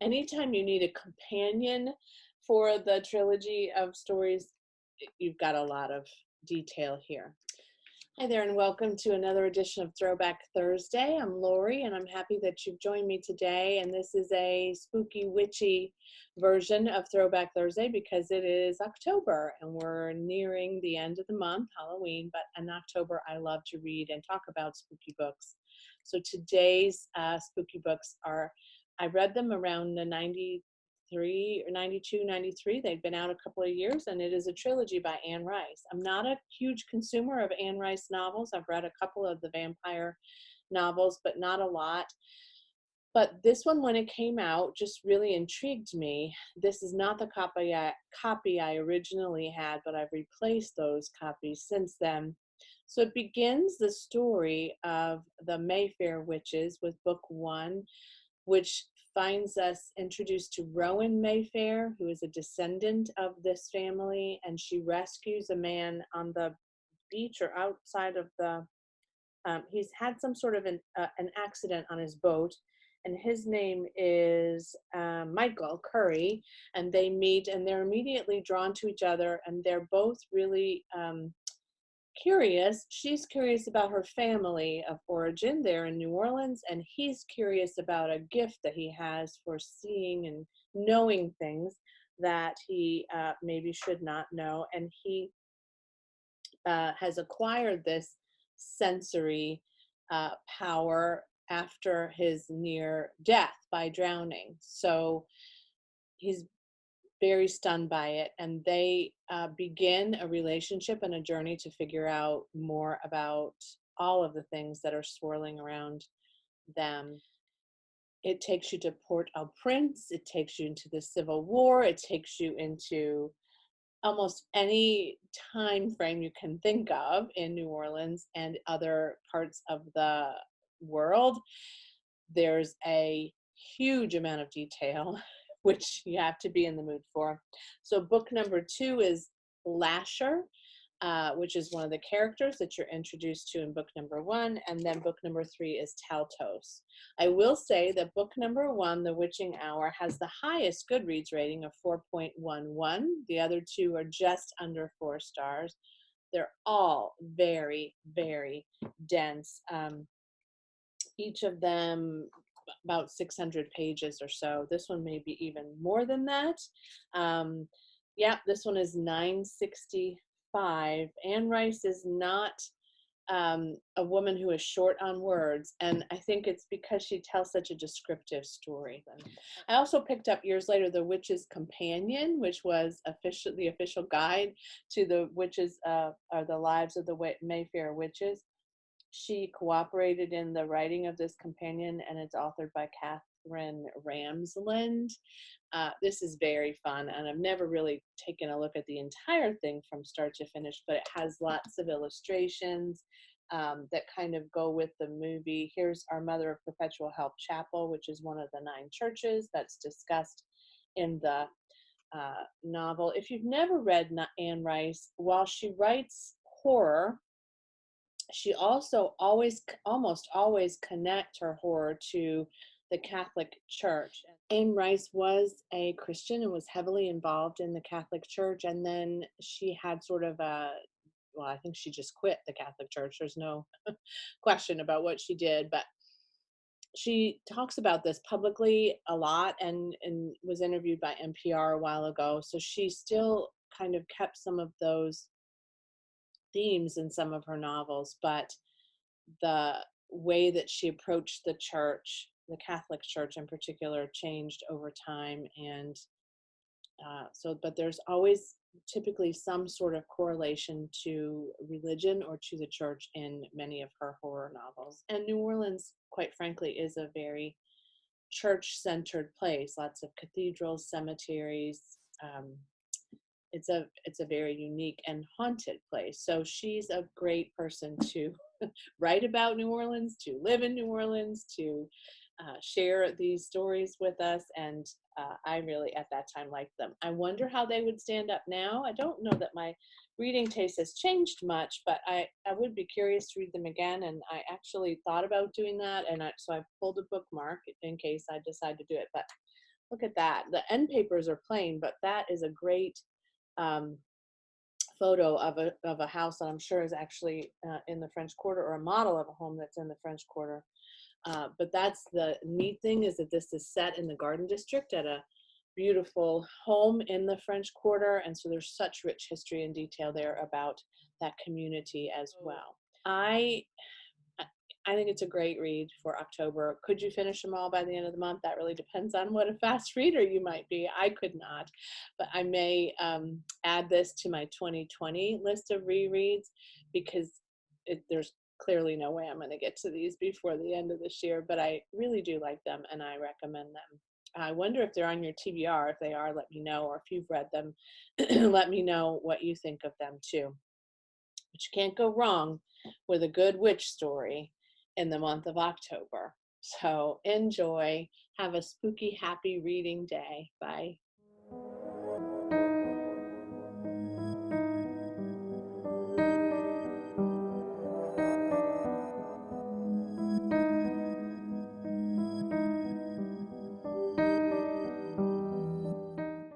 anytime you need a companion for the trilogy of stories, you've got a lot of detail here. Hi there, and welcome to another edition of Throwback Thursday. I'm Lori, and I'm happy that you've joined me today. And this is a spooky, witchy version of Throwback Thursday because it is October, and we're nearing the end of the month, Halloween. But in October, I love to read and talk about spooky books. So today's spooky books are, I read them around the 93 or 92, 93. They've been out a couple of years, and it is a trilogy by Anne Rice. I'm not a huge consumer of Anne Rice novels. I've read a couple of the vampire novels, but not a lot. But this one, when it came out, just really intrigued me. This is not the copy I originally had, but I've replaced those copies since then. So it begins the story of the Mayfair witches with book one, which finds us introduced to Rowan Mayfair, who is a descendant of this family, and she rescues a man on the beach or outside of the, he's had some sort of an accident on his boat, and his name is Michael Curry, and they meet, and they're immediately drawn to each other, and they're both really curious. She's curious about her family of origin there in New Orleans, and he's curious about a gift that he has for seeing and knowing things that he maybe should not know. And he has acquired this sensory power after his near death by drowning. So he's very stunned by it, and they begin a relationship and a journey to figure out more about all of the things that are swirling around them. It takes you to Port-au-Prince, it takes you into the Civil War, it takes you into almost any time frame you can think of in New Orleans and other parts of the world. There's a huge amount of detail which you have to be in the mood for. So book number two is Lasher, which is one of the characters that you're introduced to in book number one, and then book number three is Taltos. I will say that book number one, The Witching Hour, has the highest Goodreads rating of 4.11. The other two are just under 4 stars. They're all very, very dense. Each of them about 600 pages or so. This one may be even more than that. Yeah, this one is 965. Anne Rice is not a woman who is short on words, and I think it's because she tells such a descriptive story. I also picked up years later The Witch's Companion, which was the official guide to the witches, or the lives of the Mayfair witches. She cooperated in the writing of this companion, and it's authored by Catherine Ramsland. This is very fun, and I've never really taken a look at the entire thing from start to finish, but it has lots of illustrations that kind of go with the movie. Here's Our Mother of Perpetual Help Chapel, which is one of the 9 churches that's discussed in the novel. If you've never read Anne Rice, while she writes horror, she also almost always connects her horror to the Catholic Church. Anne Rice was a Christian and was heavily involved in the Catholic Church, and then she had sort of I think she just quit the Catholic Church. There's no question about what she did, but she talks about this publicly a lot and was interviewed by NPR a while ago. So she still kind of kept some of those themes in some of her novels, but the way that she approached the church, the Catholic Church in particular, changed over time. And but there's always typically some sort of correlation to religion or to the church in many of her horror novels. And New Orleans, quite frankly, is a very church-centered place. Lots of cathedrals, cemeteries. It's a very unique and haunted place. So she's a great person to write about New Orleans, to live in New Orleans, to share these stories with us. And I really, at that time, liked them. I wonder how they would stand up now. I don't know that my reading taste has changed much, but I would be curious to read them again. And I actually thought about doing that. And so I pulled a bookmark in case I decide to do it. But Look at that. The end papers are plain, but that is a great um, photo of a house that I'm sure is actually in the French Quarter, or a model of a home that's in the French Quarter. But that's the neat thing, is that this is set in the Garden District at a beautiful home in the French Quarter. And so there's such rich history and detail there about that community as well. I think it's a great read for October. Could you finish them all by the end of the month? That really depends on what a fast reader you might be. I could not, but I may add this to my 2020 list of rereads, because there's clearly no way I'm going to get to these before the end of this year, but I really do like them and I recommend them. I wonder if they're on your TBR. If they are, let me know, or if you've read them, let me know what you think of them too. But you can't go wrong with a good witch story in the month of October. So enjoy. Have a spooky, happy reading day. Bye.